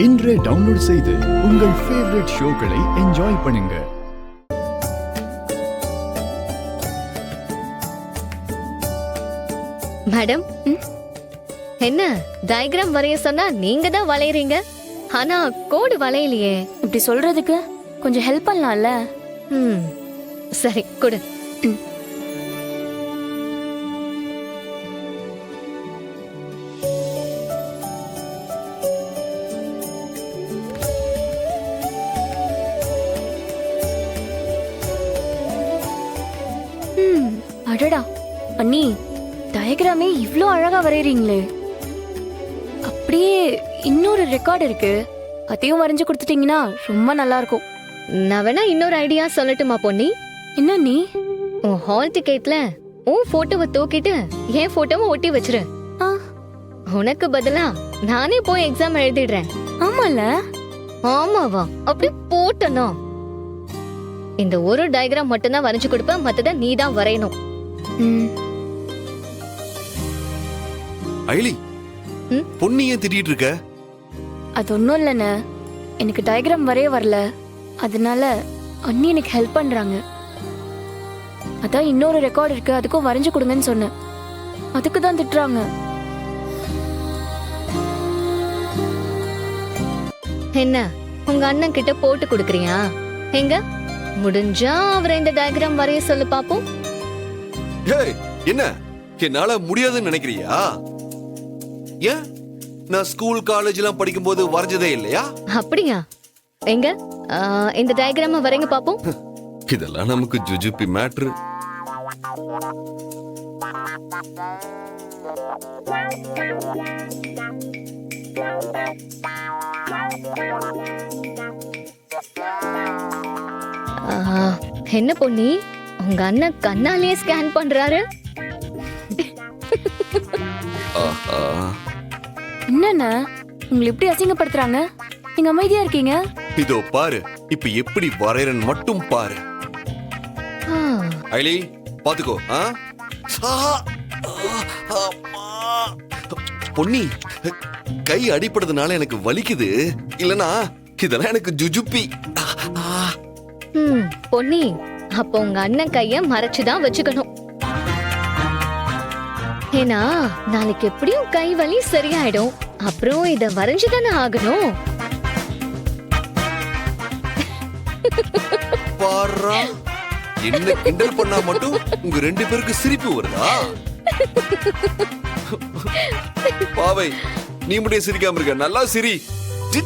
இன்றே டவுன்லோட் செய்து உங்கள் ஃபேவரட் ஷோக்களை என்ஜாய் பண்ணுங்க. மேடம், என்ன டயக்ராம் வரைய சொன்னா நீங்க தான் வளையறீங்க, ஆனா கோடு வளையலையே. இப்படி சொல்றதுக்கு கொஞ்சம் ஹெல்ப் பண்ணலாம்ல. சரி கொடு. அடடா அண்ணி, டயக்ராமே இவ்ளோ அழகா வரையறீங்களே. அப்படியே இன்னொரு ரெக்கார்ட் இருக்கு, அதையும் வரைஞ்சு கொடுத்துட்டீங்கன்னா ரொம்ப நல்லா இருக்கும். நான் வேணா இன்னொரு ஐடியா சொல்லட்டுமா பொன்னி? என்ன நீ? உன் ஹால் டிக்கெட்ல உன் போட்டோவை தூக்கிட்டு என் போட்டோவை ஒட்டி வச்சிரு. ஆ, உனக்கு பதிலா நானே போய் எக்ஸாம் எழுதிடுறேன். ஆமால. ஆமாவா? அப்படி போட்டணும். இந்த ஒரு டயக்ராம் மட்டும்தான் வரைஞ்சு கொடுப்பேன், மத்தத நீ தான் வரையணும். ஐலி, பொன்னியே திட்டிட்டு இருக்க? அது ஒன்றும் இல்லைண்ணே, எனக்கு டயக்ராம் வரைய வரல, அதனால அண்ணி எனக்கு ஹெல்ப் பண்றாங்க. அதான் இன்னொரு ரெக்கார்ட் இருக்கு, அதுக்கும் வரைஞ்சு கொடுங்கன்னு சொன்னேன். அதுக்கு தான் திட்டுறாங்க. என்ன உங்க அண்ணன் கிட்ட போட்டு கொடுக்கறியா? எங்க முடிஞ்சா அவரை இந்த டயக்ராம் வரைய சொல்லு பாப்போம். ஏய், என்ன என்னால முடியாதுன்னு நினைக்கிறியா? ஏன், நான் ஸ்கூல் காலேஜ் எல்லாம் படிக்கும் போது வரைஞ்சதே இல்லையா? அப்படியா? எங்க இந்த டயக்ராம வரைங்க பாப்போம். இதெல்லாம் நமக்கு ஜுஜுப்பி மேட்ரு. என்ன பொன்னி, உங்க அண்ணன் கண்ணாலேயே ஸ்கேன் பண்றாரு. என்னண்ணா உங்களை எப்படி அசிங்கப்படுத்துறாங்க? நீங்க அமைதியா இருக்கீங்க. இதோ பாரு, இப்ப எப்படி வரையறன்னு மட்டும் பாரு. ஐலி, பாத்துக்கோ. பொன்னி, கை அடிப்படுறதுனால எனக்கு வலிக்குது, இல்லனா இதெல்லாம் எனக்கு ஜுஜுப்பி. பொன்னி, அப்ப உங்க அண்ணன் கைய மறைச்சுதான் வச்சுக்கணும். ஏன்னா நாளைக்கு எப்படியும் கை வலி சரியாயிடும், அப்புறம் இத வரைஞ்சுதானே ஆகணும். பாரா, என்ன கிண்டல் பண்ணா மட்டும் உங்க ரெண்டு பேருக்கு சிரிப்பு வருதா? பாவை, நீ மட்டும் சிரிக்காம இருக்க, நல்லா சிரி. ஜி